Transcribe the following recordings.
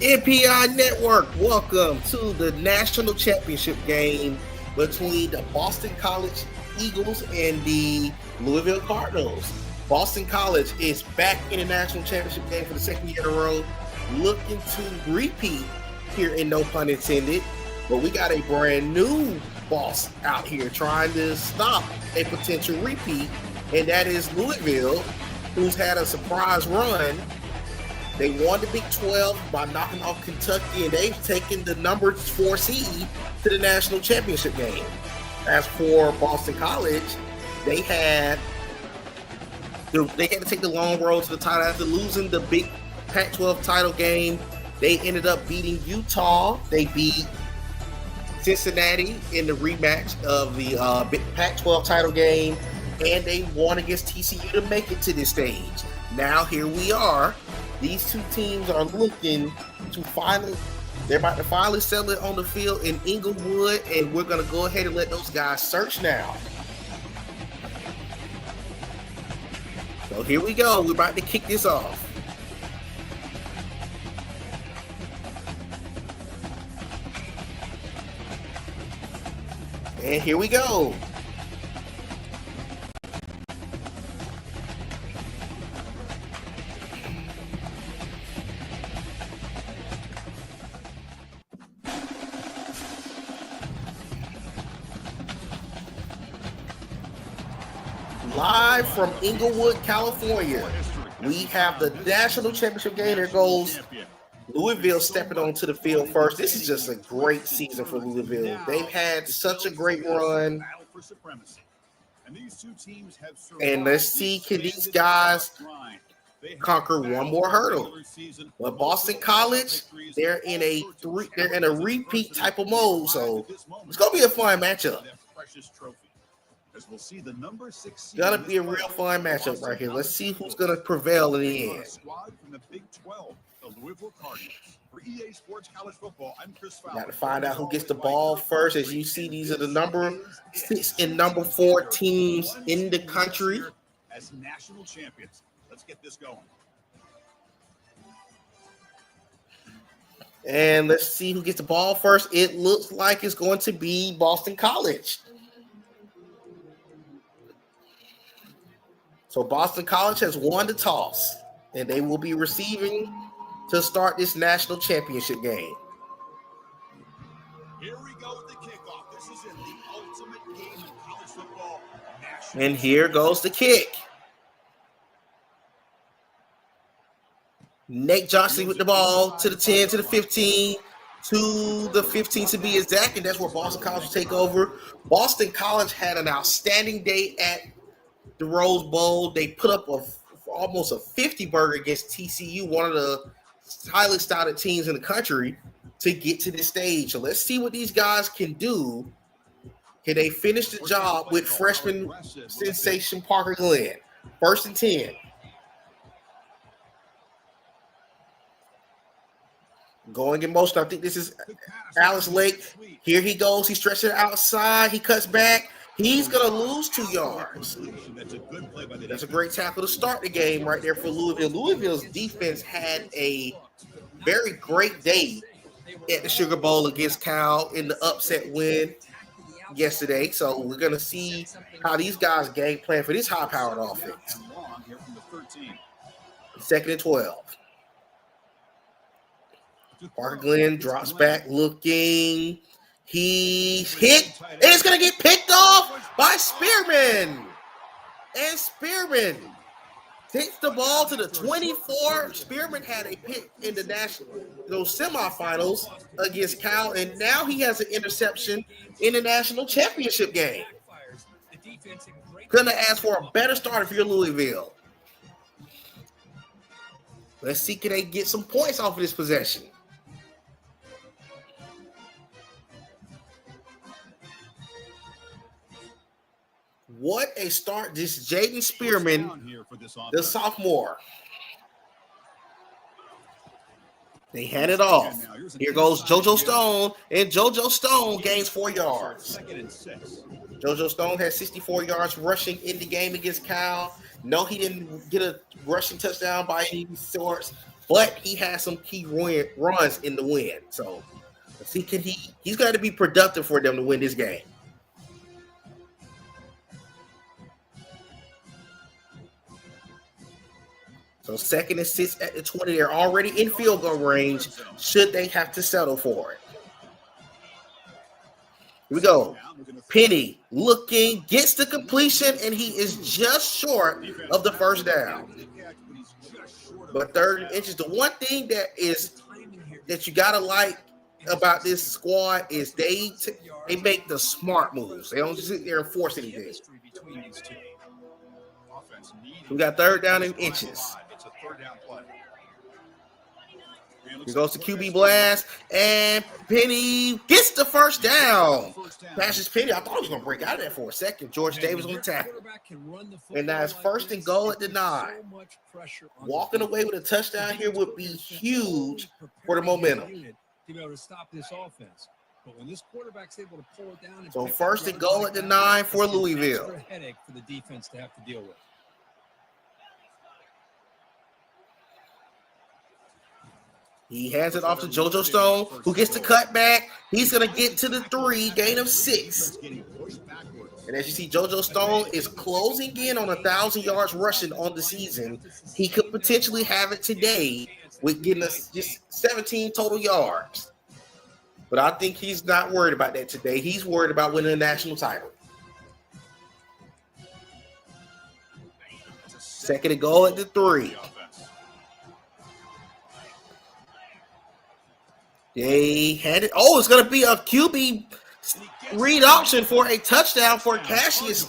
NPI Network, welcome to the national championship game between the Boston College Eagles and the Louisville Cardinals. Boston College is back in the national championship game for the second year in a row, looking to repeat here, in no pun intended. But we got a brand new boss out here trying to stop a potential repeat, and that is Louisville, who's had a surprise run. They won the Big 12 by knocking off Kentucky, and they've taken the number 4 seed to the national championship game. As for Boston College, they had to take the long road to the title after losing the Big Pac-12 title game. They ended up beating Utah. They beat Cincinnati in the rematch of the Big Pac-12 title game, and they won against TCU to make it to this stage. Now here we are. These two teams are looking to they're about to finally settle it on the field in Inglewood, and we're going to go ahead and let those guys search now. So here we go. We're about to kick this off. And here we go. Live from Inglewood, California, we have the national championship game. There goes Louisville stepping onto the field first. This is just a great season for Louisville. They've had such a great run. And let's see, can these guys conquer one more hurdle? But Boston College, they're in a repeat type of mode, so it's gonna be a fun matchup. As we'll see the number 6 Gonna be a real fun matchup right here. Let's see who's gonna prevail in the end. Squad from the Big 12, the Louisville Cardinals. For EA Sports College Football, I'm Chris Fowler. Got to find out who gets the ball first. As you see, these are the number 6 and number 4 teams in the country as national champions. Let's get this going. And let's see who gets the ball first. It looks like it's going to be Boston College. So Boston College has won the toss, and they will be receiving to start this national championship game. Here we go with the kickoff. This is in the ultimate game in college football. And here goes the kick. Nate Johnson with the ball to the 10, to the 15, to the 15 to be exact, and that's where Boston College will take over. Boston College had an outstanding day at the Rose Bowl. They put up almost a 50 burger against TCU, one of the highly touted teams in the country, to get to this stage. So let's see what these guys can do. Can they finish the job with freshman sensation Parker Glenn? 1st and 10. Going in motion. I think this is Alex Lake. Here he goes. He stretches it outside. He cuts back. He's going to lose 2 yards. That's a great tackle to start the game right there for Louisville. Louisville's defense had a very great day at the Sugar Bowl against Cal in the upset win yesterday. So we're going to see how these guys game plan for this high-powered offense. 2nd and 12. Parker Glenn drops back looking. He's hit, and it's going to get picked off by Spearman. And Spearman takes the ball to the 24. Spearman had a pick in the those semifinals against Cal, and now he has an interception in the national championship game. Couldn't have asked for a better start if you're Louisville. Let's see, can they get some points off of this possession? What a start. This Jaden Spearman, the sophomore. They hand it off. Here goes JoJo Stone, and JoJo Stone gains 4 yards. JoJo Stone has 64 yards rushing in the game against Cal. No, he didn't get a rushing touchdown by any sorts, but he has some key runs in the win. So let's see, he's got to be productive for them to win this game. So 2nd and 6 at the 20. They're already in field goal range should they have to settle for it. Here we go. Penny looking, gets the completion, and he is just short of the first down. But 3rd and inches. The one thing that you gotta like about this squad is they make the smart moves. They don't just sit there and force anything. We got 3rd down and inches. Here goes the QB blast, and Penny gets the first down. Passes Penny. I thought he was going to break out of there for a second. George Davis on the tackle. And now it's 1st and goal at the 9. Walking away with a touchdown here would be huge for the momentum. To be able to stop this offense. But when this quarterback's able to pull it down, so 1st and goal at the 9 for Louisville. Extra headache for the defense to have to deal with. He hands it off to JoJo Stone, who gets the cutback. He's going to get to the 3, gain of 6. And as you see, JoJo Stone is closing in on 1,000 yards rushing on the season. He could potentially have it today with getting us just 17 total yards. But I think he's not worried about that today. He's worried about winning a national title. 2nd and goal at the 3. They had it. Oh, it's going to be a QB read option for a touchdown for Cassius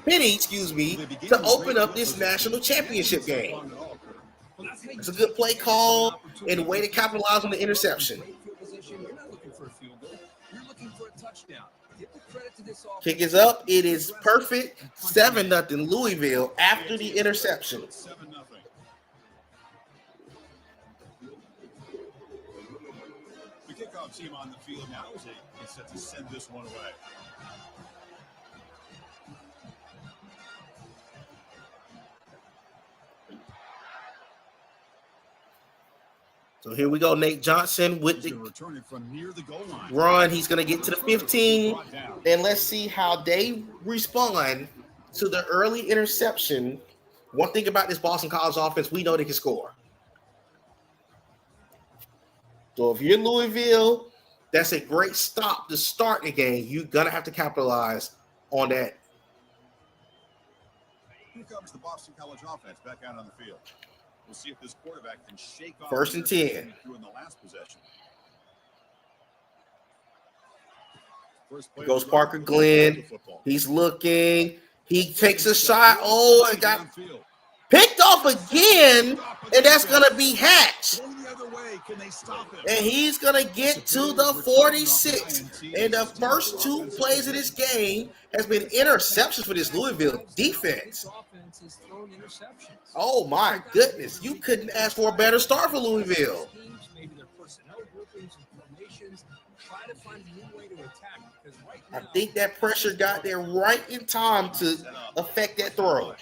Penny, to open up this national championship game. It's a good play call and a way to capitalize on the interception. Kick is up. It is perfect. 7-0 Louisville after the interception. Team on the field now is set to send this one away. So here we go, Nate Johnson with the run. He's going to get to the 15, and let's see how they respond to the early interception. One thing about this Boston College offense, we know they can score. So if you're Louisville, that's a great stop to start the game. You're going to have to capitalize on that. Here comes the Boston College offense back out on the field. We'll see if this quarterback can shake off 1st and 10. In the last possession. Here goes Parker Glenn. He's looking. He takes a shot. Oh, and got picked off again, and that's going to be Hatch. And he's going to get to the 46. And the first 2 plays of this game has been interceptions for this Louisville defense. Oh, my goodness. You couldn't ask for a better start for Louisville. I think that pressure got there right in time to affect that throw.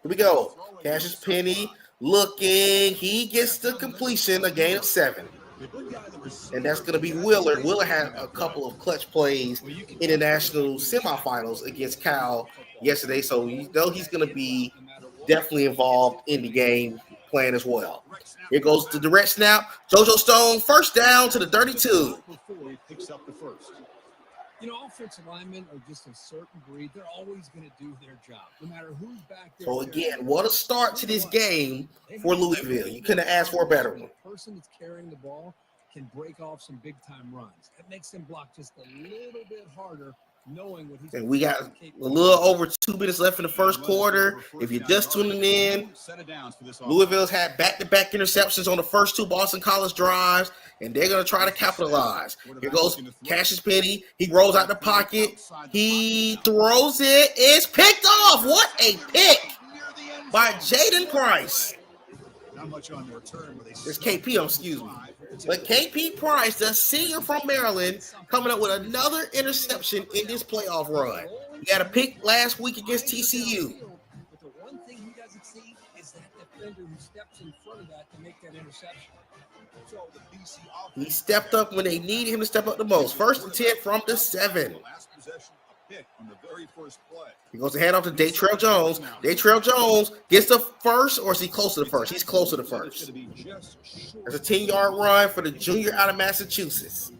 Here we go. Cassius Penny looking. He gets the completion, a gain of 7. And that's going to be Willard. Willard had a couple of clutch plays in the national semifinals against Cal yesterday. So you know he's going to be definitely involved in the game plan as well. Here goes the direct snap. JoJo Stone, 1st down to the 32. You know, offensive linemen are just a certain breed. They're always going to do their job, no matter who's back there. So again, what a start to this game for Louisville. You couldn't have asked for a better one. The person that's carrying the ball can break off some big-time runs. It makes them block just a little bit harder, knowing what he's. And we got a little over 2 minutes left in the first quarter. If you're just tuning in, Louisville's had back-to-back interceptions on the first 2 Boston College drives, and they're going to try to capitalize. Here goes Cassius Penny. He rolls out the pocket. He throws it. It's picked off. What a pick by Jaden Price. It's KP, excuse me. But KP Price, the senior from Maryland, coming up with another interception in this playoff run. He had a pick last week against TCU. But the one thing he doesn't see is that defender who steps in front of that to make that interception. So the BC He stepped up when they needed him to step up the most. 1st and 10 from the 7. last possession, a pick on the very first play. He goes to hand off to Datrell Jones. Datrell Jones gets the first, or is he close to the first? He's close to the first. There's a 10-yard run for the junior out of Massachusetts.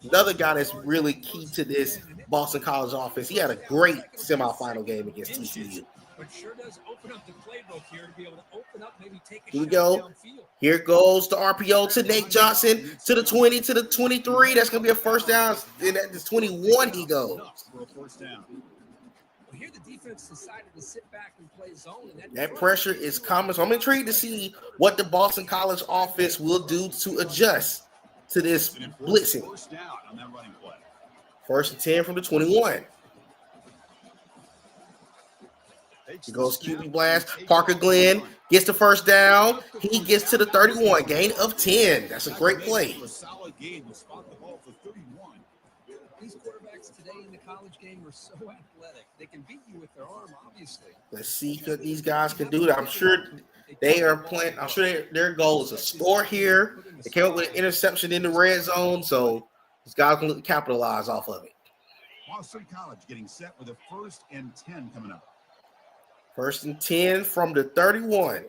Another guy that's really key to this Boston College offense. He had a great semifinal game against TCU. But sure does open up the playbook here to be able to open up, maybe take a Here we shot go. downfield. Here goes the RPO to Nate Johnson, to the 20, to the 23. That's going to be a first down. And at the 21, he goes. For a first down. Well, here the defense decided to sit back and play zone. And That pressure is coming. So I'm intrigued to see what the Boston College offense will do to adjust to this blitzing. First down on that running play. 1st and 10 from the 21. He goes QB blast. Parker Glenn gets the first down. He gets to the 31. Gain of 10. That's a great play. A solid gain to spot the ball for 31. these quarterbacks today in the college game are so athletic. They can beat you with their arm, obviously. Let's see what these guys can do. I'm sure they are playing. I'm sure their goal is to score here. They came up with an interception in the red zone, so these guys can look to capitalize off of it. Boston College getting set with a 1st and 10 coming up. 1st and 10 from the 31.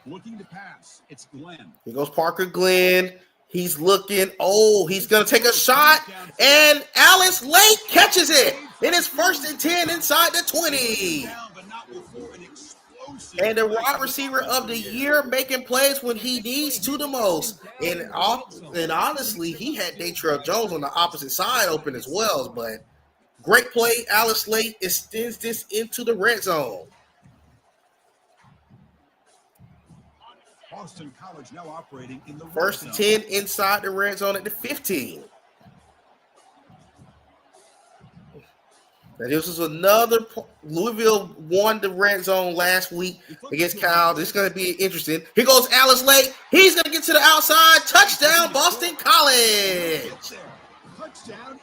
Looking to pass. It's Glenn. Here goes Parker Glenn. He's looking. Oh, he's going to take a shot. And Alice Lake catches it. It is 1st and 10 inside the 20. And the wide receiver of the year making plays when he needs to the most. And honestly, he had Datrell Jones on the opposite side open as well. But great play. Alice Lake extends this into the red zone. Boston College now operating in the 1st and 10 inside the red zone at the 15. Now, this is another Louisville won the red zone last week against Cal. This is going to be interesting. Here goes Alice Lake. He's going to get to the outside. Touchdown, Boston College.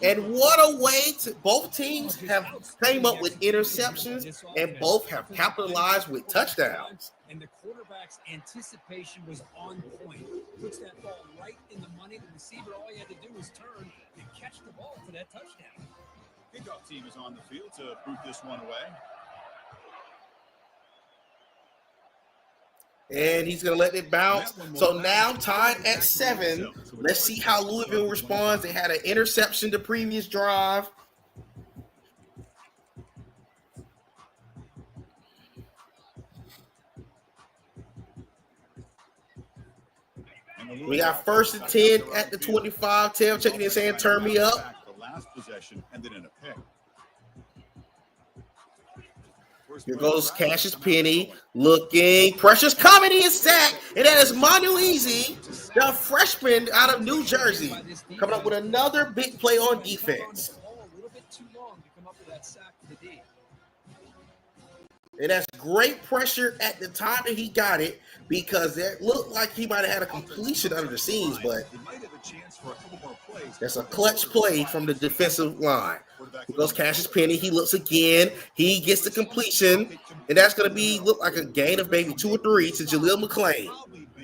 And what a way to both teams have came up with interceptions and both have capitalized with touchdowns. And the quarterback's anticipation was on point. Puts that ball right in the money. The receiver, all he had to do was turn and catch the ball for that touchdown. Kickoff team is on the field to boot this one away. And he's going to let it bounce. So now tied at 7. Let's see how Louisville responds. They had an interception the previous drive. We got 1st and 10 at the 25. Tail checking in saying, turn me up. The last possession ended in a pick. Here goes Cassius Penny looking. Pressure's coming. He is sacked. And that is Manu Easy, the freshman out of New Jersey, coming up with another big play on defense. And that's great pressure at the time that he got it, because it looked like he might have had a completion under the scenes, but that's a clutch play from the defensive line. Here goes Cassius Penny. He looks again. He gets the completion, and that's going to look like a gain of maybe 2 or 3 to Jaleel McClain.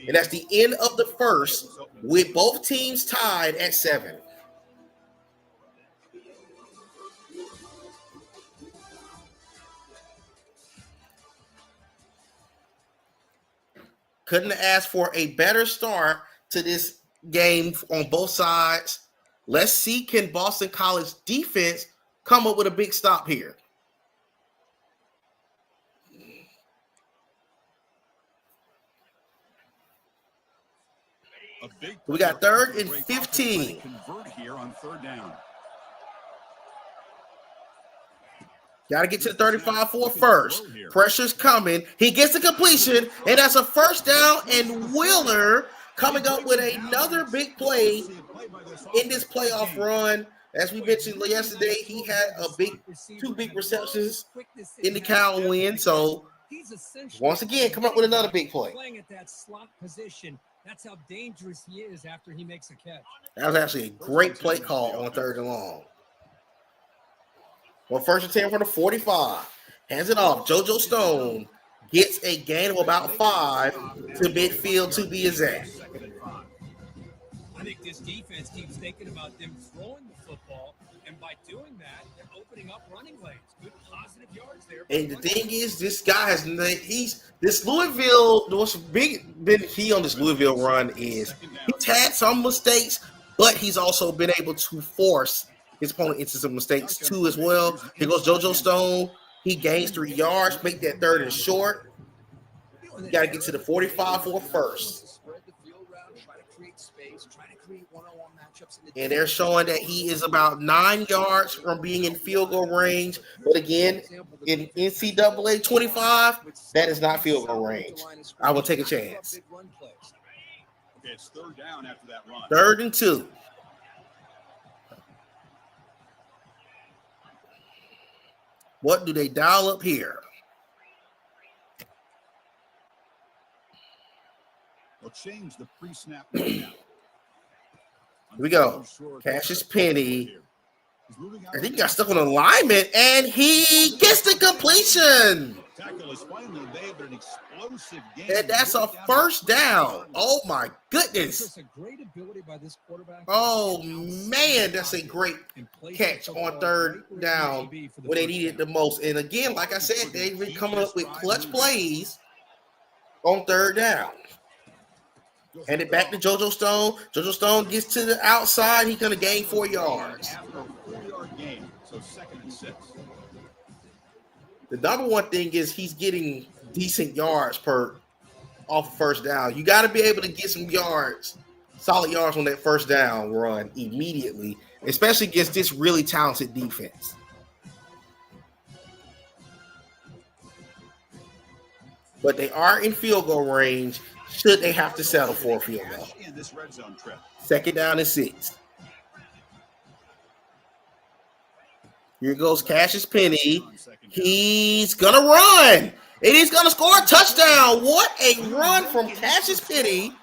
And that's the end of the first, with both teams tied at 7. Couldn't have asked for a better start to this game on both sides. Let's see, can Boston College defense come up with a big stop here? We got 3rd and 15. Convert here on 3rd down. Got to get to the 35 for first. Pressure's coming. He gets the completion, and that's a 1st down, and Wheeler coming up with another big play in this playoff run. As we mentioned yesterday, he had 2 big receptions in the Cal win. So once again, come up with another big play. Playing at that slot position, that's how dangerous he is after he makes a catch. That was actually a great play call on 3rd and long. Well, 1st and 10 from the 45. Hands it off. JoJo Stone gets a gain of about 5 to midfield to be exact. I think this defense keeps thinking about them throwing the football, and by doing that, they're opening up running lanes. Good positive yards there. And the thing is, this guy this Louisville. What's been key on this Louisville run is he's had some mistakes, but he's also been able to force his opponent into some mistakes too as well. Here goes JoJo Stone. He gains 3 yards, make that 3rd and short. You got to get to the 45 for first. And they're showing that he is about 9 yards from being in field goal range. But again, in NCAA 25, that is not field goal range. I will take a chance. Okay, it's 3rd down after that run. 3rd and 2. What do they dial up here? They'll change the pre-snap right now. Here we go. Cassius Penny. I think he got stuck on alignment, and he gets the completion. And that's a 1st down. Oh, my goodness. Oh, man, that's a great catch on 3rd down when they needed the most. And again, like I said, they've been coming up with clutch plays on 3rd down. Hand it back to JoJo Stone. JoJo Stone gets to the outside. He's going to gain 4 yards. So 2nd and 6. The number one thing is he's getting decent yards off of 1st down. You got to be able to get some yards, solid yards on that 1st down run immediately, especially against this really talented defense. But they are in field goal range. Should they have to settle for a field goal? 2nd down and 6. Here goes Cassius Penny. He's going to run. And he's going to score a touchdown. What a run from Cassius Penny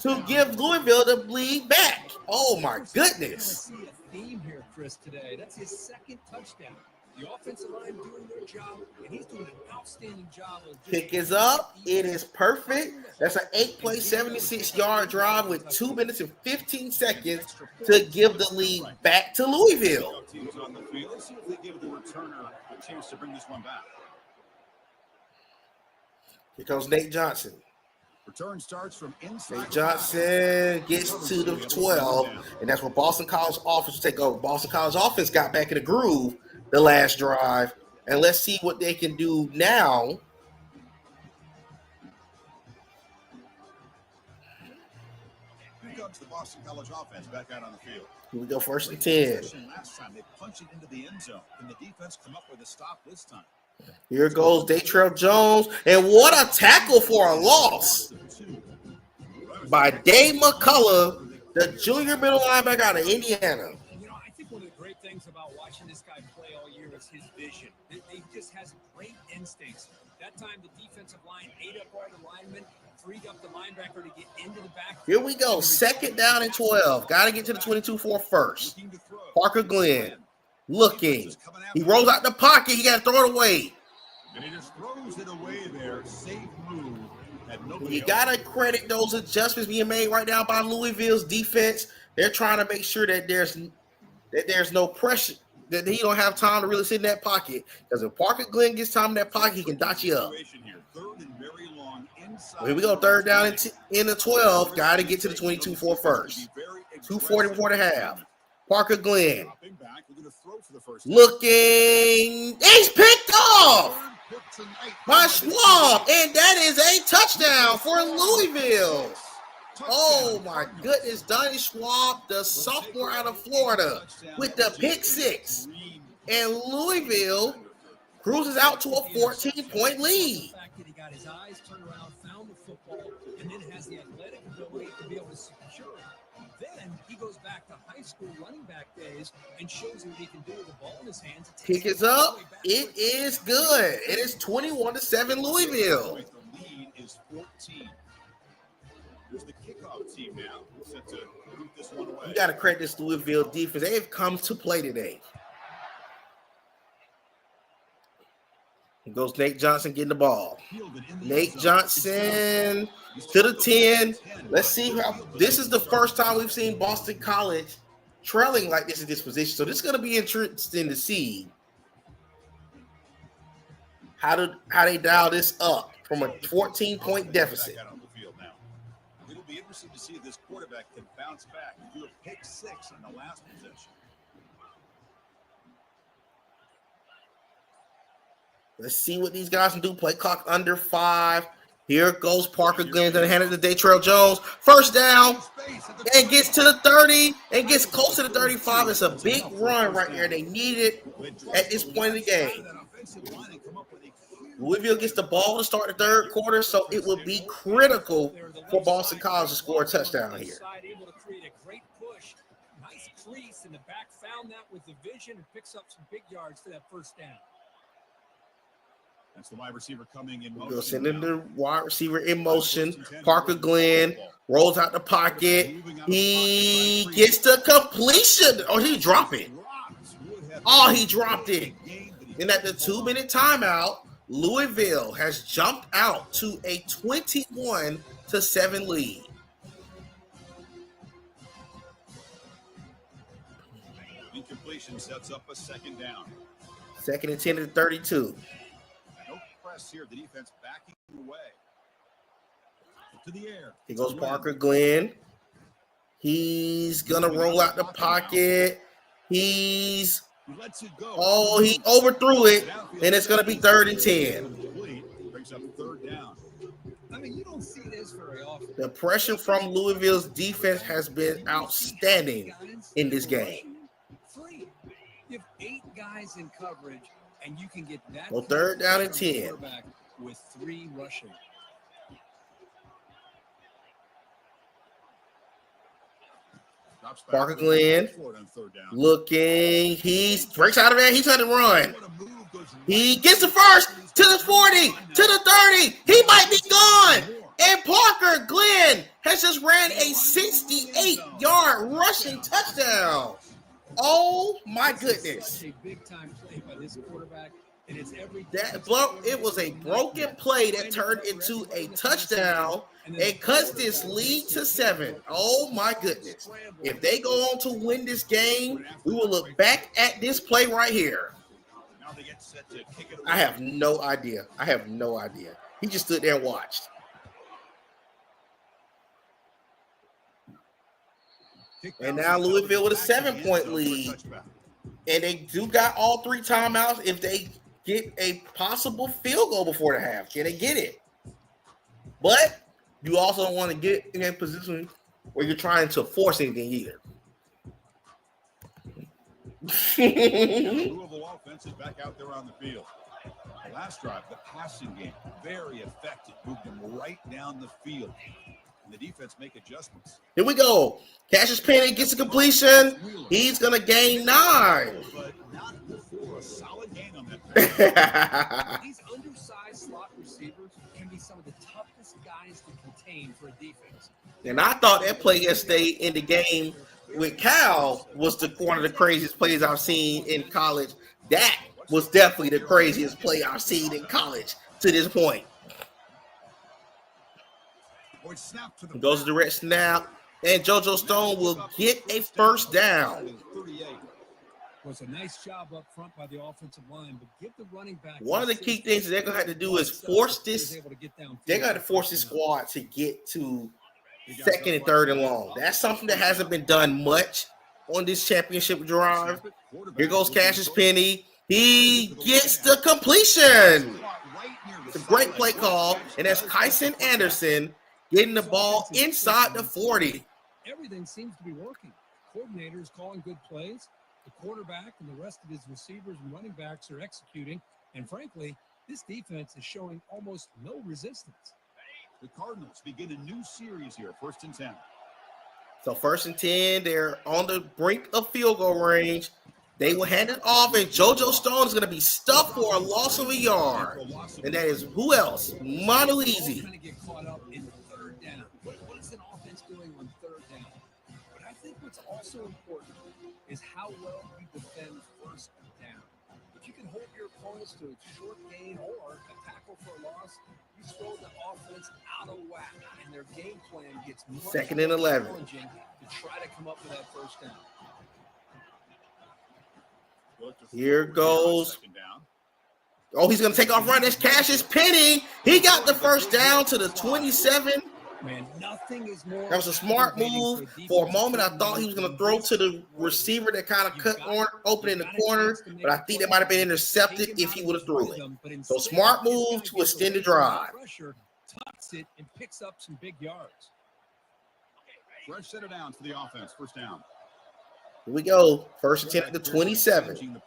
to give Louisville the lead back. Oh, my goodness. I see a theme here, Chris, today. That's his 2nd touchdown. The offensive line doing their job, and he's doing an outstanding job. Pick is up. It is perfect. That's an 8-play, 76-yard drive with 2 minutes and 15 seconds to give the lead back to Louisville. Let's see if they give the returner a chance to bring this one back. Here comes Nate Johnson. Return starts from inside. Nate Johnson gets to the 12, and that's where Boston College offense will take over. Boston College offense got back in the groove the last drive, and let's see what they can do now. Here comes the Boston College offense back out on the field. Here we go, 1st and 10. Last time they punched it into the end zone. Can the defense come up with a stop this time? Here goes Datrell Jones, and what a tackle for a loss by Dave McCullough, the junior middle linebacker out of Indiana. You know, I think one of the great things about watching this guy play all year is his vision. He just has great instincts. That time, the defensive line ate up all the linemen, freed up the linebacker to get into the back. Here we go, 2nd down and 12. Got to get to the 22 for first. Parker Glenn looking. He rolls out the pocket. He got to throw it away. And he just throws it away there. Safe move. You got to credit those adjustments being made right now by Louisville's defense. They're trying to make sure that there's no pressure, that he don't have time to really sit in that pocket. Because if Parker Glenn gets time in that pocket, he can dot you up. Here we go, 3rd down in the 12. Got to get to the 22 for first. 2:40 before the half. Parker Glenn looking. He's picked off by Schwab, and that is a touchdown for Louisville. Oh, my goodness. Donnie Schwab, the sophomore out of Florida, with the pick 6. And Louisville cruises out to a 14-point lead. He got his eyes turned around, found the football, and then has the athletic ability to be able to secure it. Then he goes back to high school running back days and shows him what he can do with the ball in his hands. Kick is up. It is good. It is 21-7 Louisville. The lead is 14. There's the kickoff team now. Set to root this one away. You got to credit this Louisville defense. They've come to play today. Goes Nate Johnson getting the ball. Nate Johnson to the 10. Let's see how this is the first time we've seen Boston College trailing like this in this position. So this is going to be interesting to see how they dial this up from a 14-point deficit. It'll be interesting to see if this quarterback can bounce back and do a pick 6 on the last possession. Let's see what these guys can do. Play clock under 5. Here goes Parker Glenn to hand it to Datrell Jones. First down and gets to the 30 and gets close to the 35. It's a big run right here. They need it at this point in the game. Louisville gets the ball to start the third quarter, so it will be critical for Boston College to score a touchdown here. Able to create a great push. Nice crease in the back. Found that with the vision and picks up some big yards for that first down. That's the wide receiver coming in motion. We'll send in the wide receiver in motion. Parker Glenn rolls out the pocket. He gets the completion. Oh, he dropped it. Oh, he dropped it. And at the 2-minute timeout, Louisville has jumped out to a 21-7 lead. Incompletion sets up a second down. 2nd and 10 to 32. No press here. The defense backing away. To the air. Here goes Parker Glenn. He's going to roll out the pocket. He overthrew it, and it's going to be 3rd and 10. Brings up 3rd down. I mean, you don't see this very often. The pressure from Louisville's defense has been outstanding in this game. You have 8 guys in coverage, and you can get that. Well, 3rd down and 10. With 3 rushing. Parker Glenn looking. He breaks out of there. He's trying to run. He gets the first to the 40, to the 30. He might be gone. And Parker Glenn has just ran a 68-yard rushing touchdown. Oh, my goodness. A big-time play by this quarterback. And it's it was a broken play that turned into a touchdown and cuts this lead to 7. Oh my goodness. If they go on to win this game, we will look back at this play right here. I have no idea. He just stood there and watched. And now Louisville with a 7-point lead. And they do got all 3 timeouts if they get a possible field goal before the half. Can they get it? But you also don't want to get in a position where you're trying to force anything either. Louisville offense is back out there on the field. The last drive, the passing game, very effective. Moved them right down the field. And the defense make adjustments. Here we go. Cassius Penny gets a completion. He's going to gain 9. But not before a solid gain on that. These undersized slot receivers can be some of the toughest guys to contain for a defense. And I thought that play yesterday in the game with Cal was one of the craziest plays I've seen in college. That was definitely the craziest play I've seen in college to this point. Goes to the direct snap, and JoJo Stone will get a first down. Was a nice job up front by the offensive line, but give the running back. One of the key things that they're going to have to do is force this. They're going to force this squad to get to 2nd and 3rd and long. That's something that hasn't been done much on this championship drive. Here goes Cassius Penny. He gets the completion. It's a great play call, and that's Kyson Anderson getting the ball inside the 40. Everything seems to be working. Coordinators calling good plays. The quarterback and the rest of his receivers and running backs are executing. And frankly, this defense is showing almost no resistance. The Cardinals begin a new series here, 1st and 10. So 1st and 10, they're on the brink of field goal range. They will hand it off, and JoJo Stone is going to be stuffed for a loss of a yard. And that is who else? Monteezy. Trying to get caught up in 3rd down. What is an offense doing on 3rd down? But I think what's also important is how well you defend 1st down. If you can hold your opponents to a short gain or a tackle for a loss, you throw the offense out of whack, and their game plan gets much 2nd and 11. challenging to try to come up with that first down. Here goes. Oh, he's going to take off running. That's Cassius Penny. He got the first down to the 27. Man, nothing is more. That was a smart move. For a moment, I thought he was going to throw to the receiver that kind of cut open in the corner, but I think that might have been intercepted if he would have threw it. So smart move to extend the drive. Tucks it and picks up some big yards. Fresh set of downs for the offense. First down. Here we go. First attempt at the 27.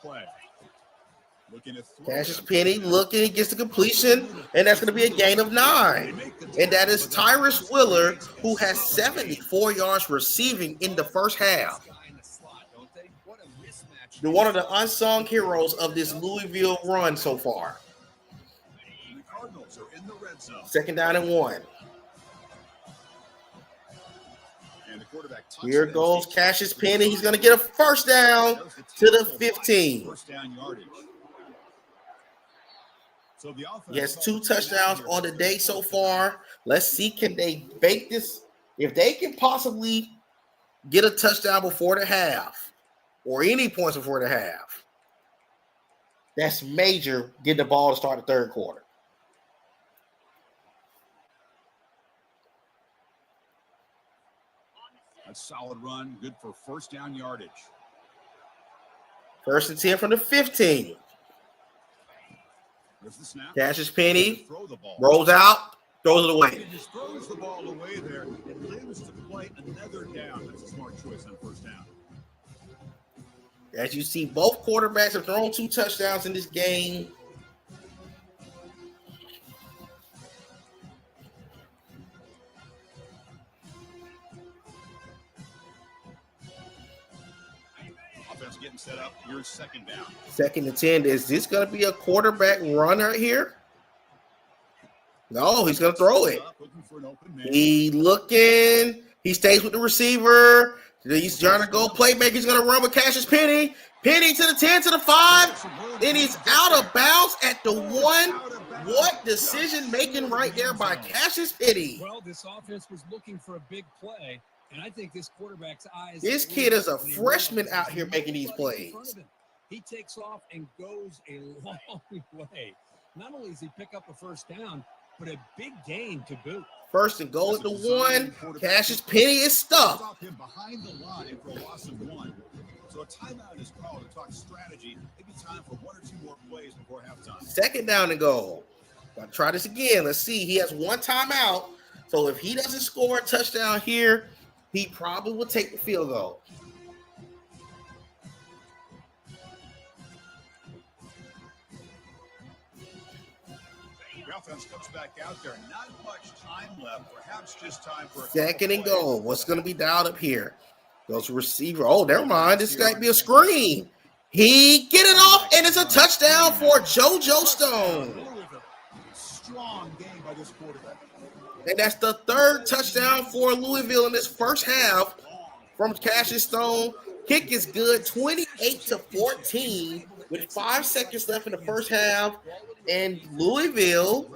Cassius Penny looking, gets the completion, and that's going to be a gain of 9. And that is Tyrus Wheeler, who has 74 yards receiving in the first half. They're one of the unsung heroes of this Louisville run so far. 2nd down and 1. Here goes Cassius Penny. He's going to get a first down to the 15. First down yardage. So he has 2 touchdowns on the day so far. Let's see, can they bake this? If they can possibly get a touchdown before the half or any points before the half, that's major getting the ball to start the 3rd quarter. A solid run, good for first down yardage. 1st and 10 from the 15. Cassius Penny rolls out, throws it away. He just throws the ball away there and lives to play another down. That's a smart choice on first down. As you see, both quarterbacks have thrown 2 touchdowns in this game. Getting set up. Here's 2nd down. 2nd and 10. Is this going to be a quarterback runner here? No, he's going to throw it. He looking. He stays with the receiver. He's trying to go playmaker. He's going to run with Cassius Penny. Penny to the 10, to the 5. And he's out of bounds at the 1. What decision making right there by Cassius Penny. Well, this offense was looking for a big play. And I think this quarterback's eyes. This kid is a freshman out here making these plays. He takes off and goes a long way. Not only does he pick up a first down, but a big gain to boot. 1st and goal at the 1. Cassius Penny is stuffed. Him behind the line for a loss of 1. So a timeout is called to talk strategy. Maybe time for 1 or 2 more plays before halftime. 2nd down and goal. I'll try this again. Let's see. He has 1 timeout. So if he doesn't score a touchdown here, he probably will take the field goal. The offense comes back out there. Not much time left. Perhaps just time for a 2nd and goal. What's going to be dialed up here? Goes receiver. Oh, never mind. This might be a screen. He get it off, and it's a touchdown for JoJo Stone. Strong game by this quarterback. And that's the 3rd touchdown for Louisville in this first half from Cassius Stone. Kick is good, 28-14 with 5 seconds left in the first half. And Louisville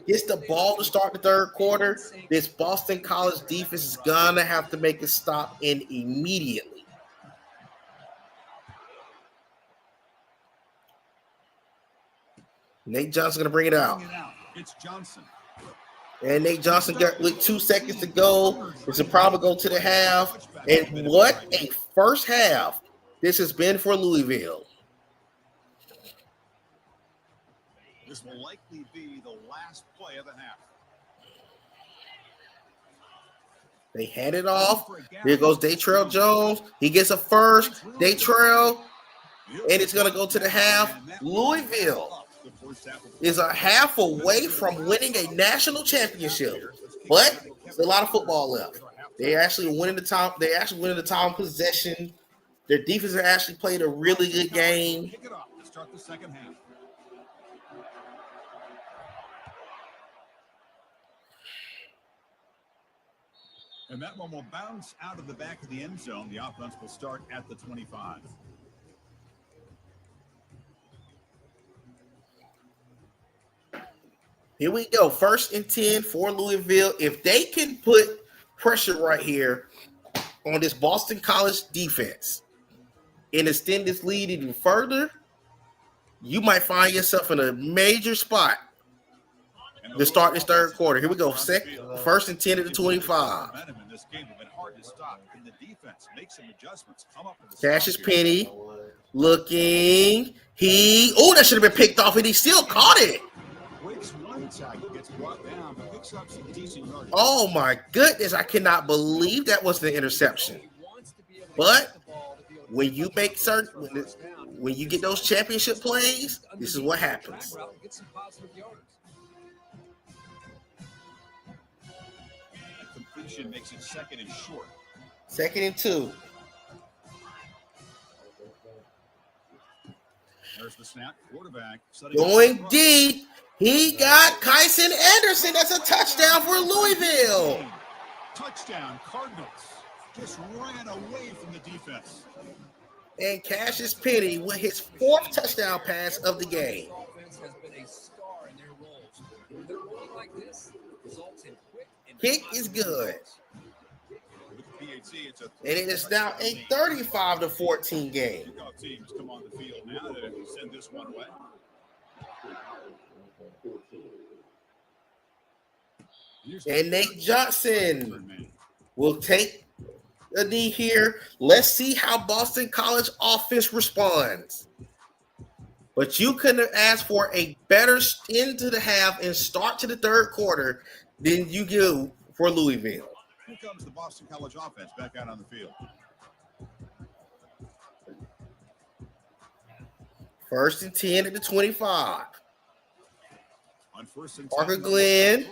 gets the ball to start the 3rd quarter. This Boston College defense is going to have to make a stop in immediately. Nate Johnson going to bring it out. It's Johnson. And Nate Johnson got with 2 seconds to go. It's a probably go to the half. And what a first half this has been for Louisville. This will likely be the last play of the half. They hand it off. Here goes Datrell Jones. He gets a first. Datrell. And it's going to go to the half. Louisville is a half away from winning a national championship, but there's a lot of football left. They actually winning the time. They actually winning the time possession. Their defense has actually played a really good game. Kick it off to start the second half. And that one will bounce out of the back of the end zone. The offense will start at the 25. Here we go. 1st and 10 for Louisville. If they can put pressure right here on this Boston College defense and extend this lead even further, you might find yourself in a major spot to start this third quarter. Here we go. 1st and 10 at the 25. Cassius Penny looking. That should have been picked off, and he still caught it. Oh my goodness, I cannot believe that was the interception. But when you make when you get those championship plays, this is what happens. Completion makes it 2nd and short. 2nd and 2. There's the snap. Quarterback going deep. He got Kyson Anderson. That's a touchdown for Louisville. Touchdown, Cardinals. Just ran away from the defense. And Cassius Penny with his 4th touchdown pass of the game. Kick is good. And it is now a 35-14 game. Teams come on the field now to send this one away. And Nate Johnson will take the knee here. Let's see how Boston College offense responds. But you couldn't have asked for a better end to the half and start to the third quarter than you do for Louisville. Here comes the Boston College offense back out on the field. 1st and 10 at the 25. On 1st and 10, Parker Glenn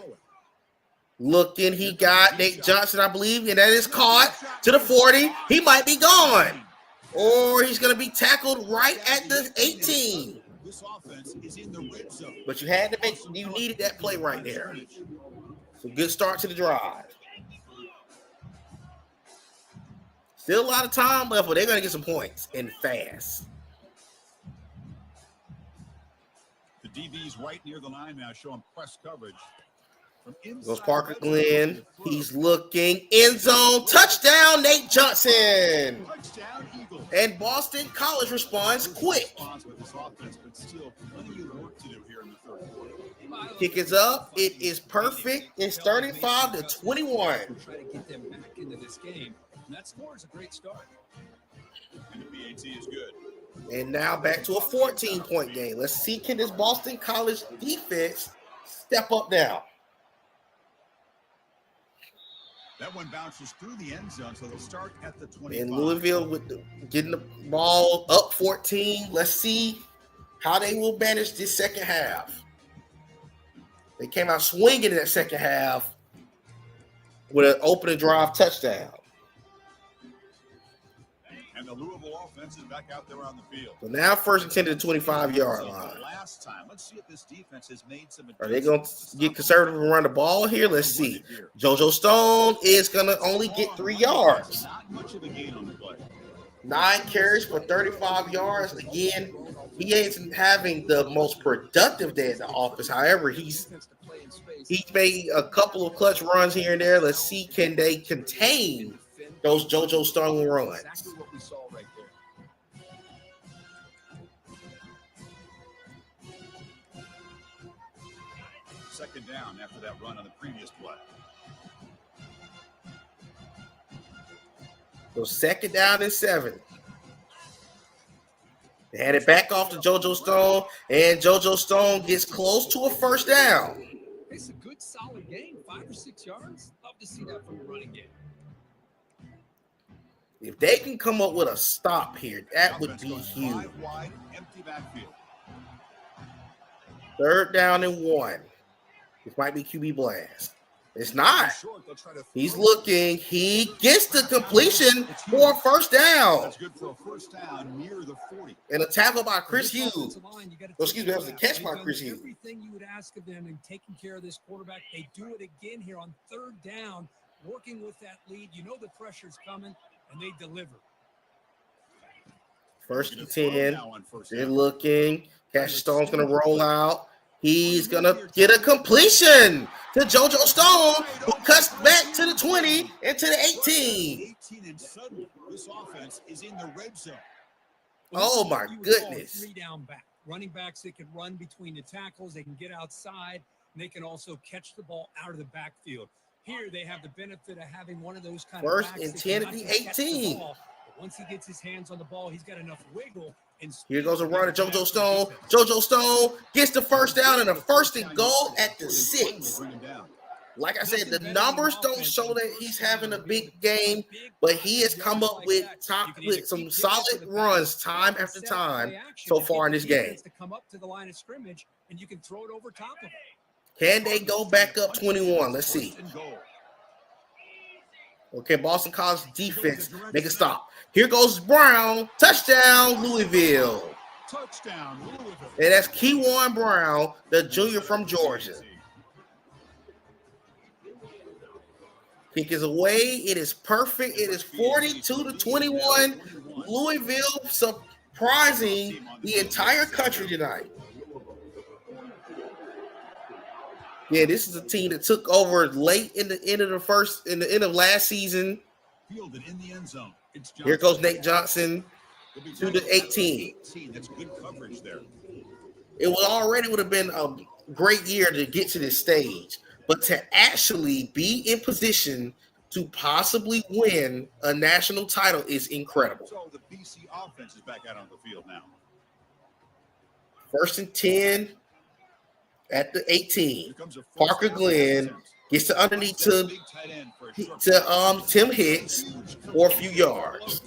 looking. He got Nate Johnson, I believe, and that is caught to the 40. He might be gone. Or he's going to be tackled right at the 18. This offense is in the red zone. But you needed that play right there. So good start to the drive. Still a lot of time left, but they're going to get some points and fast. The DB's right near the line now, showing press coverage. Goes Parker Glenn. He's looking. End zone. Touchdown, Nate Johnson. And Boston College responds quick. Kick is up. It is perfect. It's 35-21. Try to get them back into this game. And that score is a great start. And the BAT is good. And now back to a 14-point game. Let's see, can this Boston College defense step up now? That one bounces through the end zone, so they'll start at the 25. And Louisville getting the ball up 14. Let's see how they will manage this second half. They came out swinging in that second half with an opening drive touchdown. And the Louisville offense is back out there on the field. So now 1st and 10 to the 25-yard line. Last time, let's see if this defense has made some. Are they going to get conservative and run the ball here? Let's see. JoJo Stone is going to only get 3 yards. Not much of a gain on the play. 9 carries for 35 yards. Again, he ain't having the most productive day in the office. However, he's made a couple of clutch runs here and there. Let's see, can they contain those JoJo Stone runs? Exactly what we saw right there. Second down after that run on the previous play. So 2nd down and 7. They had it back off to JoJo Stone, and JoJo Stone gets close to a 1st down. It's a good, solid game. 5 or 6 yards. Love to see that from a running game. If they can come up with a stop here, that would be huge. Wide, empty backfield. 3rd down and 1. This might be QB blast. It's not. He's looking. He gets the completion for a 1st down. That's good for a 1st down near the 40. And a tackle by Chris Hughes. Excuse me, that was a catch by Chris Hughes. Everything you would ask of them in taking care of this quarterback, they do it again here on 3rd down, working with that lead. You know the pressure's coming, and they deliver. 1st and 10. They're looking. Cassius Stone's going to roll out. He's going to get a completion to JoJo Stone, who cuts back to the 20 and to the 18. 18, and suddenly this offense is in the red zone. Oh, my goodness. 3 down back. Running backs, they can run between the tackles. They can get outside. And they can also catch the ball out of the backfield. Here, they have the benefit of having one of those kind of First and 10 at the 18. But once he gets his hands on the ball, he's got enough wiggle. And Here goes a run to JoJo Stone. JoJo Stone gets the first down and a first and goal at the 6. Like I said, the numbers don't show that he's having a big game, but he has come up with some solid runs time after time so far in this game. To come up to the line of scrimmage, and you can throw it over top of him. Can they go back up 21? Let's see. Okay, Boston College defense make a stop. Here goes Brown. Touchdown, Louisville. Touchdown, Louisville. And that's Keywan Brown, the junior from Georgia. Kick is away. It is perfect. It is 42-21. Louisville surprising the entire country tonight. Yeah, this is a team that took over late in the end of last season. Fielded in the end zone. Here goes Nate Johnson to the 18. That's good coverage there. It would have been a great year to get to this stage, but to actually be in position to possibly win a national title is incredible. So the BC offense is back out on the field now. First and 10 at the 18. Parker Glenn gets to underneath to Tim Hicks for a few yards.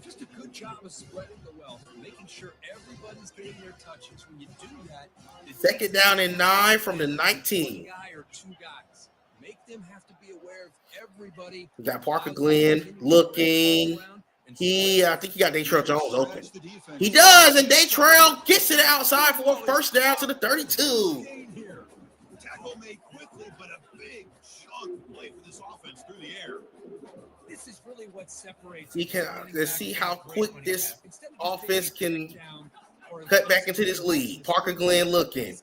Just a good job of spreading the wealth, making sure everybody's getting their touches. When you do that, second down and 9 from the 19. Guy or 2 guys. Make them have to be aware of everybody. We got Parker Glenn looking. I think he got Datrell Jones open. He does, and Datrell gets to the outside for a first down to the 32. Tackle made quickly, but a big chunk play for this offense through the air. This is really what separates. Let's see how quick this offense can cut back into this lead. Parker Glenn looking.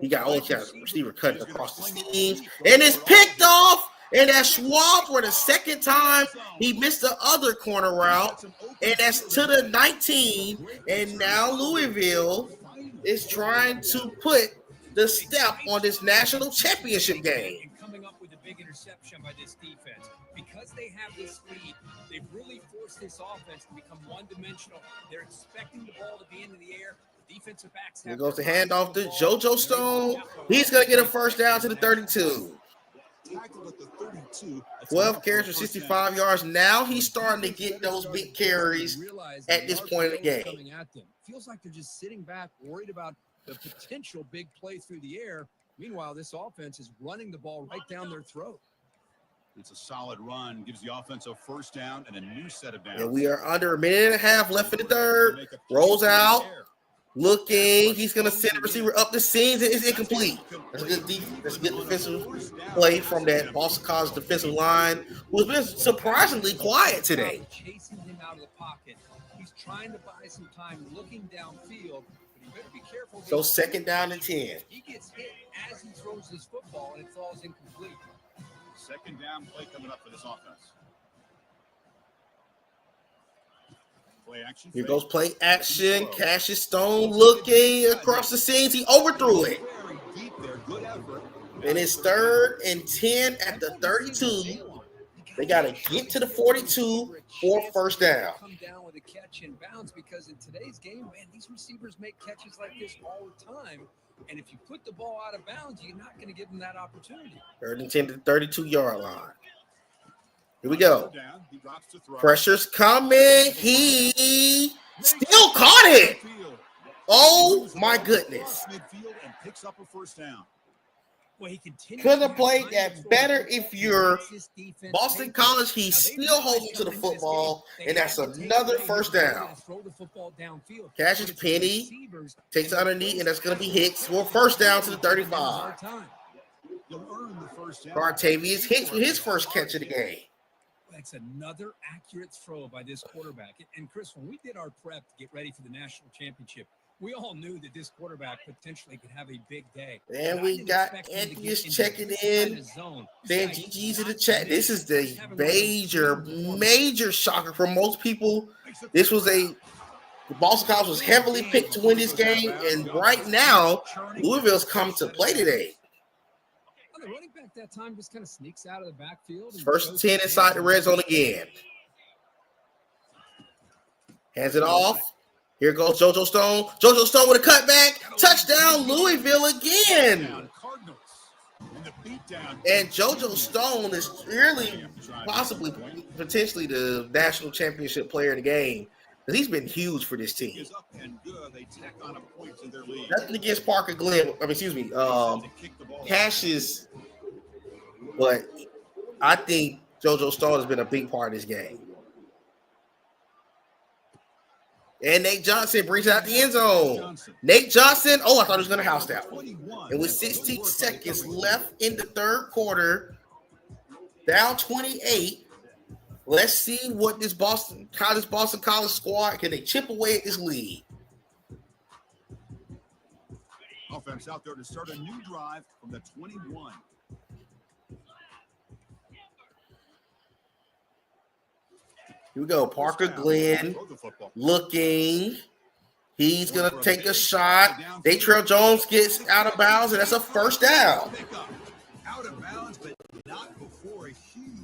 He got receiver cutting across the seams, and it's picked off. And that's Schwab for the second time. He missed the other corner route, and that's to the 19. And now Louisville is trying to put the step on this national championship game. Coming up with a big interception by this defense. Because they have this lead, they've really forced this offense to become one-dimensional. They're expecting the ball to be into the air. The defensive backs Here goes the handoff to JoJo Stone. He's going to get a first down to the 32. 12 carries for 65 yards. Now he's starting to get those big carries at this point in the game. Feels like they're just sitting back, worried about the potential big play through the air. Meanwhile, this offense is running the ball right down their throat. It's a solid run, gives the offense a first down and a new set of downs. And we are under a minute and a half left in the third. Rolls out. Looking, he's going to send the receiver up the seams. It's incomplete. That's a good defensive play from that Boston College defensive line, who's been surprisingly quiet today. Chasing him out of the pocket. He's trying to buy some time, looking downfield, but he better be careful. So second down and 10. He gets hit as he throws his football, and it falls incomplete. Second down play coming up for this offense. Play action. Here goes play action. Cassius Stone looking across the seams. He overthrew it. And it's third and 10 at the 32. They got to get to the 42 for first down. Come down with a catch in bounds, because in today's game, man, these receivers make catches like this all the time. And if you put the ball out of bounds, you're not going to give them that opportunity. Third and 10 to the 32-yard line. Here we go. Pressure's coming. He still caught it. Oh, my goodness. Could have played that better if you're Boston College. He's still holding to the football, and that's another first down. Cassius Penny takes it underneath, and that's going to be Hicks for first down to the 35. Cartavius Hicks with his first catch of the game. That's another accurate throw by this quarterback. And Chris, when we did our prep to get ready for the national championship, We all knew that this quarterback potentially could have a big day. And we got Anthony checking in. Saying GG's in the chat. This is the major shocker for most people. This was the Boston College was heavily picked to win this game, and right now, Louisville's come to play today. The running back that time just kind of sneaks out of the backfield. First 10 inside the red zone again. Hands it off. Here goes JoJo Stone. JoJo Stone with a cutback. Touchdown, Louisville again. And JoJo Stone is really potentially the national championship player of the game. Because he's been huge for this team. Nothing against Parker Glenn. Cassius. But I think JoJo Stone has been a big part of this game. And Nate Johnson brings out the end zone. Nate Johnson. Oh, I thought he was going to house that one. And with 16 seconds left in the third quarter, down 28. Let's see what this Boston College squad can they chip away at this lead. Offense out there to start a new drive from the 21. Here we go. Parker Glenn looking. He's going to take a shot. Datrell Jones gets out of bounds, and that's a first down.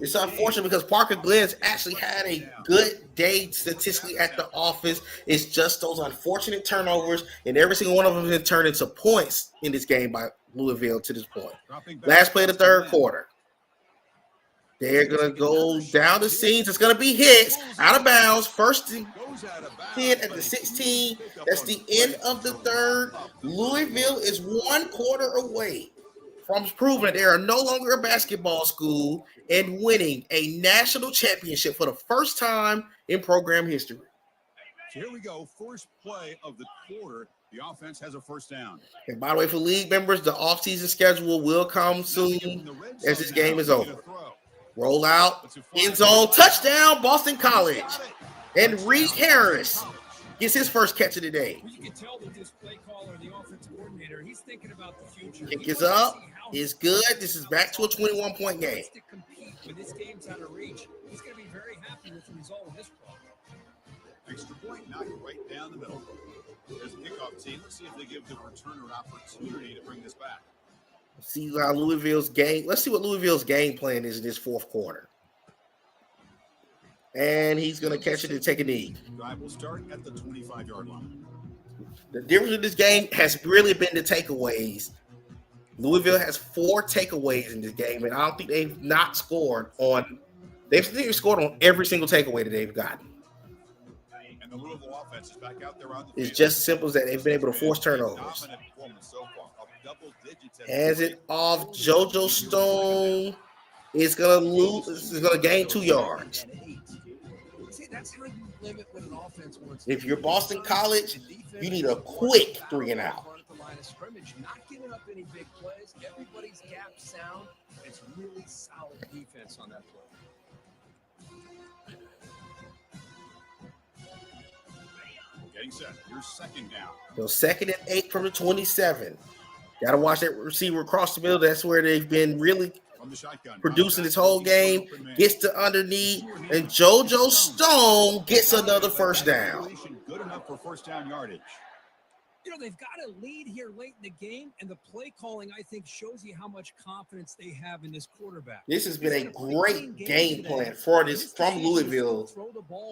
It's unfortunate because Parker Glenn's actually had a good day statistically at the office. It's just those unfortunate turnovers, and every single one of them has been turned into points in this game by Louisville to this point. Last play of the third quarter. They're going to go down the seams. It's going to be hits. Out of bounds. First 10 at the 16. That's the end of the third. Louisville is 1 quarter away from proving that they are no longer a basketball school and winning a national championship for the first time in program history. So here we go. First play of the quarter. The offense has a first down. And by the way, for league members, the offseason schedule will come soon as this game is over. Roll out, end zone, touchdown, Boston College. And Reed Harris gets his first catch of the day. You can tell that this play caller, the offensive coordinator, he's thinking about the future. Kick is up. It's good. This is back to a 21-point game. When this game's out of reach, he's going to be very happy with the result of this play. Extra point, knocked right down the middle. There's a kickoff team. Let's see if they give the returner an opportunity to bring this back. Let's see what Louisville's game plan is in this fourth quarter. And he's going to catch it and take a knee. Drive will start at the 25-yard line. The difference in this game has really been the takeaways. Louisville has 4 takeaways in this game, and I don't think they've not scored on. They've scored on every single takeaway that they've gotten. And the Louisville offense is back out there on the It's just as simple as that. They've been able to force turnovers. Hands it off. JoJo Stone is going to lose. Is going to gain 2 yards. If you're Boston College, you need a quick 3 and out. Not giving up any big plays. Everybody's gap sound. It's really solid defense on that play. Getting set. Your second down. So 2nd and 8 from the 27. Got to watch that receiver across the middle. That's where they've been really producing this whole game. Gets to underneath, and JoJo Stone gets another first down. Good enough for first down yardage. You know, they've got a lead here late in the game, and the play calling, I think, shows you how much confidence they have in this quarterback. This has been a great game plan from Louisville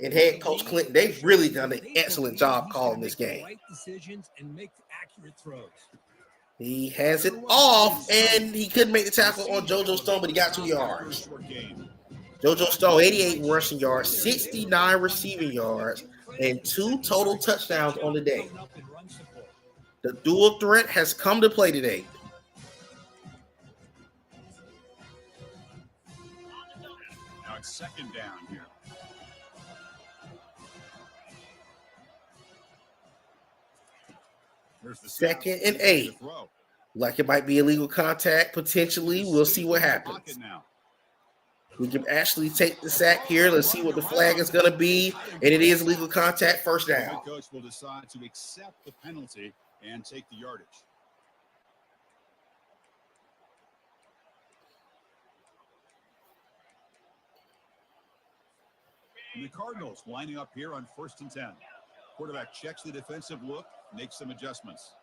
and head coach Clinton. They've really done an excellent job calling this game. Right decisions and make accurate throws. He hands it off, and he couldn't make the tackle on JoJo Stone, but he got 2 yards. JoJo Stone, 88 rushing yards, 69 receiving yards, and 2 total touchdowns on the day. The dual threat has come to play today. Now it's second down here. There's the 2nd and 8. Like it might be illegal contact, potentially. We'll see what happens. We can actually take the sack here. Let's see what the flag is going to be. And it is legal contact, first The down. head coach will decide to accept the penalty and take the yardage. And the Cardinals lining up here on 1st and 10. Quarterback checks the defensive look, makes some adjustments.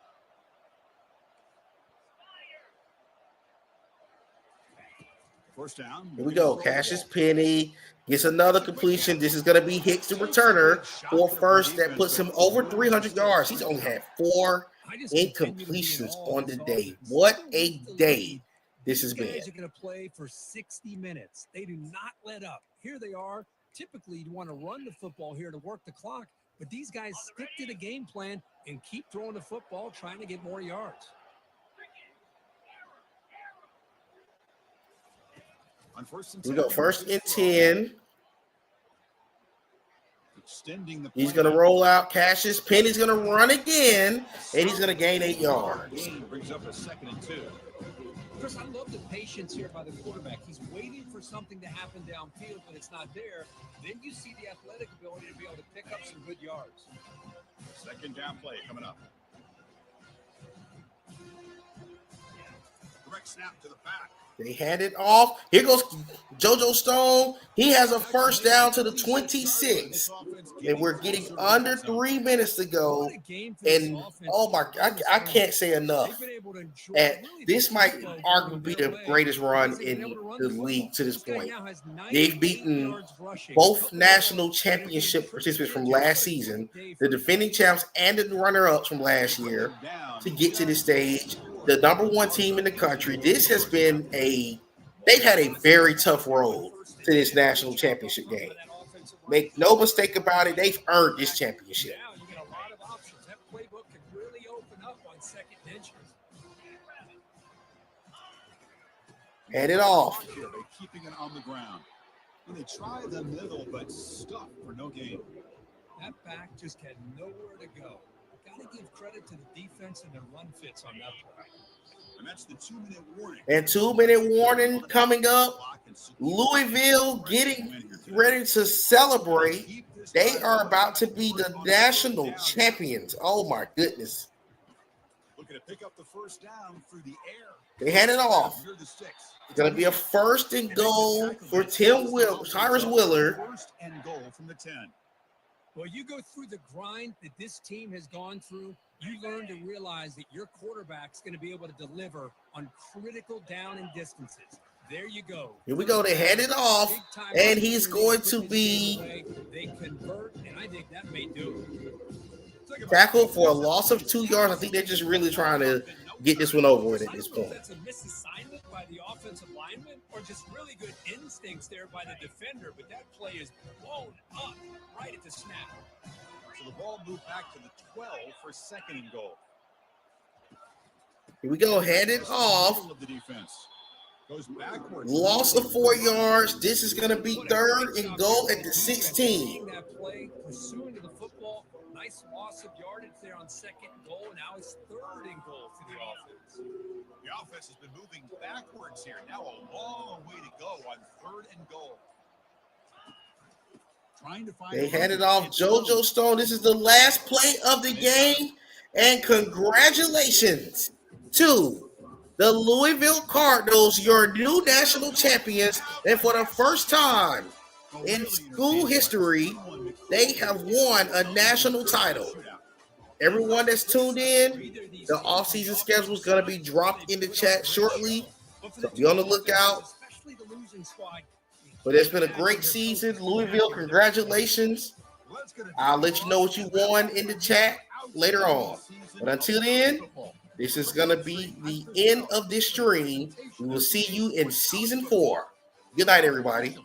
First down. Here we go. Cassius Penny gets another completion. This is going to be Hicks, the returner, for first. That puts him over 300 yards. He's only had 4 incompletions on the day. What a day this has been. These guys are going to play for 60 minutes. They do not let up. Here they are. Typically, you want to run the football here to work the clock, but these guys stick to the game plan and keep throwing the football, trying to get more yards. On 1st and 10. We 10. go 1st and 10. Extending the He's going to roll out. Cassius Penny's going to run again, and he's going to gain 8 yards. Brings up a 2nd and 2. Chris, I love the patience here by the quarterback. He's waiting for something to happen downfield, but it's not there. Then you see the athletic ability to be able to pick up some good yards. 2nd down play coming up. Direct snap to the back. They hand it off. Here goes JoJo Stone. He has a first down to the 26. And we're getting under 3 minutes to go. And, oh, my, I can't say enough. And this might arguably be the greatest run in the league to this point. They've beaten both national championship participants from last season, the defending champs and the runner-ups from last year, to get to this stage. The number 1 team in the country. This has been they've had a very tough road to this national championship game. Make no mistake about it, they've earned this championship. Now you get a lot of options. That playbook can really open up on 2nd and inches. Hand it off. They're keeping it on the ground. And they try the middle, but stuck for no gain. That back just had nowhere to go. Got to give credit to the defense and their run fits on that play. And that's the 2-minute warning. And 2-minute warning coming up. Louisville getting ready to celebrate. They are about to be the national champions. Oh, my goodness. Looking to pick up the first down through the air. They hand it off. It's going to be a 1st and goal for Tyrus Willard. 1st and goal from the 10. Well, you go through the grind that this team has gone through, you learn to realize that your quarterback's going to be able to deliver on critical down and distances. There you go. Here we go. They hand it off, and he's going to be they convert, and I think that may do it. Tackled for a loss of 2 yards. I think they're just really trying to get this one over with at this point. That's a misassignment by the offensive lineman or just really good instincts there by the defender, but that play is blown up right at the snap. So the ball moved back to the 12 for 2nd and goal. Here we go. Hand it off. The defense goes backwards. Loss of 4 yards. This is going to be 3rd and goal at the 16. That play, pursuing to the football. Nice loss of yardage there on 2nd and goal. Now it's 3rd and goal for the offense. The offense has been moving backwards here. Now a long way to go on 3rd and goal. Trying to find. They handed off JoJo Stone. This is the last play of the game. And congratulations to the Louisville Cardinals, your new national champions. And for the first time in school history, they have won a national title. Everyone that's tuned in, the offseason schedule is going to be dropped in the chat shortly. So be on the lookout. But it's been a great season. Louisville, congratulations. I'll let you know what you won in the chat later on. But until then, this is going to be the end of this stream. We will see you in season 4. Good night, everybody.